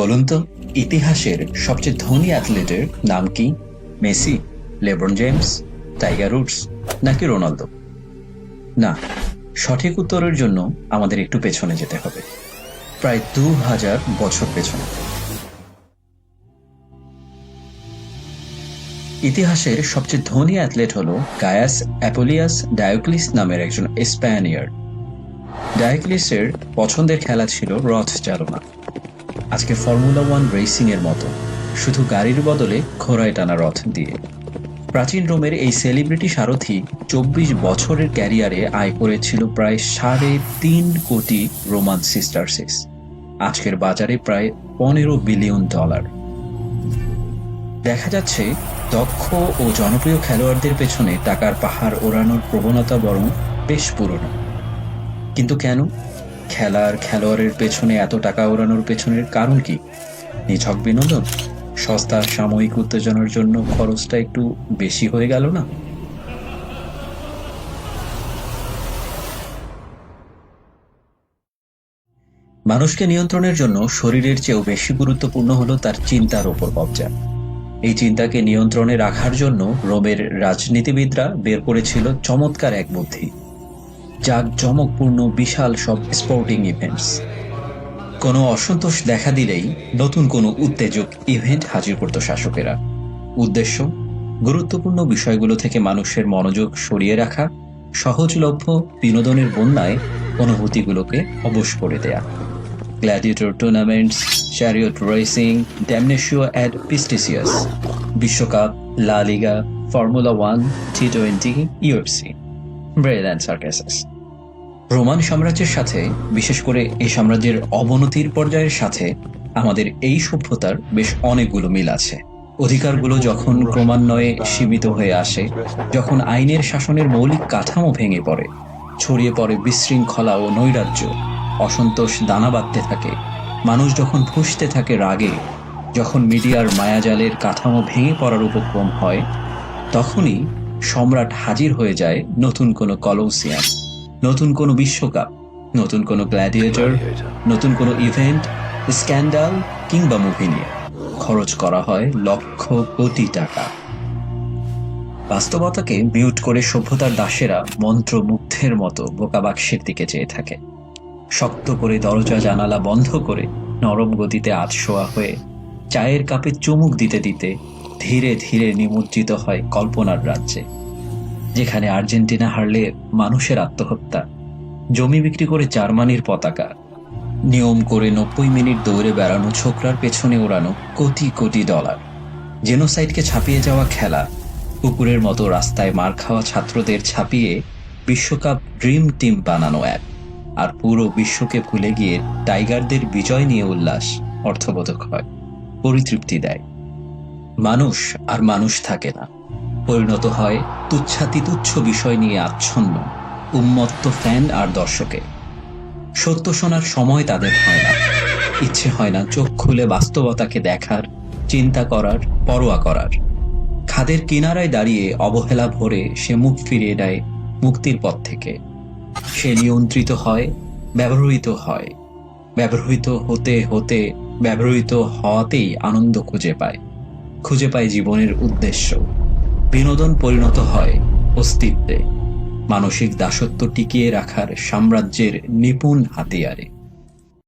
বলুন তো, ইতিহাসের সবচেয়ে ধনী অ্যাথলেটের নাম কি? Messi, LeBron James, tiger Woods নাকি রোনালদো? না, সঠিক উত্তরের জন্য আমাদের একটু পেছনে যেতে হবে, প্রায় 2000 বছর পেছনে। ইতিহাসের সবচেয়ে ধনী অ্যাথলেট হল গায়াস অ্যাপোলিয়াস ডায়োক্লিস নামের একজন স্প্যানিয়ার্ড। ডায়োক্লিসের পছন্দের খেলা ছিল রথ চালনা। আজকে ফর্মুলা 1 রেসিং এর মতো, শুধু গাড়ির বদলে ঘোড়ায় টানা রথ দিয়ে। প্রাচীন রোমের এই সেলিব্রিটি সারথি 24 বছরের ক্যারিয়ারে আয় করেছিল প্রায় 3.5 কোটি রোমান সিস্টারসিস, আজকের বাজারে প্রায় $15 বিলিয়ন। দেখা যাচ্ছে দক্ষ ও জনপ্রিয় খেলোয়াড়দের পেছনে টাকার পাহাড় ওড়ানোর প্রবণতা বরং বেশ পুরনো। কিন্তু কেন? খেলোয়াড়ের পেছনে এত টাকা ওড়ানোর পেছনের কারণ কি? নিছক বিনোদন? সস্তা সাময়িক উত্তেজনার জন্য খরচটা একটু বেশি হয়ে গেল না? মানুষকে নিয়ন্ত্রণের জন্য শরীরের চেয়েও বেশি গুরুত্বপূর্ণ হলো তার চিন্তার ওপর কবজা। এই চিন্তাকে নিয়ন্ত্রণে রাখার জন্য রোমের রাজনীতিবিদরা বের করেছিল চমৎকার এক বুদ্ধি: জাঁকজমকপূর্ণ বিশাল সব স্পোর্টিং ইভেন্টস। কোনো অসন্তোষ দেখা দিলেই নতুন কোনো উত্তেজক ইভেন্ট হাজির করত শাসকেরা। উদ্দেশ্য, গুরুত্বপূর্ণ বিষয়গুলো থেকে মানুষের মনোযোগ সরিয়ে রাখা, সহজলভ্য বিনোদনের বন্যায় অনুভূতিগুলোকে অবশ করে দেয়া। গ্ল্যাডিয়েটর টুর্নামেন্টস, চ্যারিয়ট রেসিং, ড্যামনেশিও অ্যাড পিস্টিসিয়াস, বিশ্বকাপ, La Liga, Formula 1, T20, UFC, bread and circuses. Roman সাম্রাজ্যের সাথে, বিশেষ করে এই সাম্রাজ্যের অবনতির পর্যায়ের সাথে আমাদের এই সভ্যতার বেশ অনেকগুলো মিল আছে। অধিকারগুলো যখন ক্রমান্বয়ে সীমিত হয়ে আসে, যখন আইনের শাসনের মৌলিক কাঠামো ভেঙে পড়ে, ছড়িয়ে পড়ে বিশৃঙ্খলা ও নৈরাজ্য, অসন্তোষ দানা বাঁধতে থাকে, মানুষ যখন ফুঁসতে থাকে রাগে, যখন মিডিয়ার মায়াজালের কাঠামো ভেঙে পড়ার উপক্রম হয়, তখনই সম্রাট হাজির হয়ে যায় নতুন কোনো কলোসিয়াম, নতুন কোনো বিশ্বকাপ, নতুন কোনো গ্ল্যাডিয়েটর, নতুন কোনো ইভেন্ট, স্ক্যান্ডাল কিংবা মুভি নিয়ে। খরচ করা হয় লক্ষ কোটি টাকা। বাস্তবতাকে মিউট করে সভ্যতার দাসেরা মন্ত্রমুগ্ধের মতো বোকা বাক্সের দিকে চেয়ে থাকে। শক্ত করে দরজা জানালা বন্ধ করে নরম গতিতে আধশোয়া হয়ে চায়ের কাপে চুমুক দিতে দিতে ধীরে ধীরে নিমজ্জিত হয় কল্পনার রাজ্যে, যেখানে আর্জেন্টিনা হারলে মানুষের আত্মহত্যা, জমি বিক্রি করে জার্মানির পতাকা, নিয়ম করে 90 মিনিট দৌড়ে বেড়ানো ছোকরার পেছনে ওড়ানো কোটি কোটি ডলার, জেনোসাইডকে ছাপিয়ে যাওয়া খেলা, কুকুরের মতো রাস্তায় মার খাওয়া ছাত্রদের ছাপিয়ে বিশ্বকাপ ড্রিম টিম বানানো এক, আর পুরো বিশ্বকে ভুলে গিয়ে টাইগারদের বিজয় নিয়ে উল্লাস অর্থবোধক হয়, পরিতৃপ্তি দেয়। মানুষ আর মানুষ থাকে না, পরিণত হয় তুচ্ছ বিষয় নিয়ে আচ্ছন্ন উন্মত্ত ফ্যান আর দর্শকে। সত্য শোনার সময় তাদের হয় না, ইচ্ছে হয় না চোখ খুলে বাস্তবতাকে দেখার, চিন্তা করার, পরোয়া করার। খাদের কিনারায় দাঁড়িয়ে অবহেলা ভরে সে মুখ ফিরিয়ে দেয় মুক্তির পথ থেকে। সে নিয়ন্ত্রিত হয়, ব্যবহৃত হয়, ব্যবহৃত হতে হতে ব্যবহৃত হওয়াতেই আনন্দ খুঁজে পায় জীবনের উদ্দেশ্য। বিনোদন পরিণত হয় অস্তিত্বে, মানসিক দাসত্ব টিকিয়ে রাখার সাম্রাজ্যের নিপুণ হাতিয়ারে।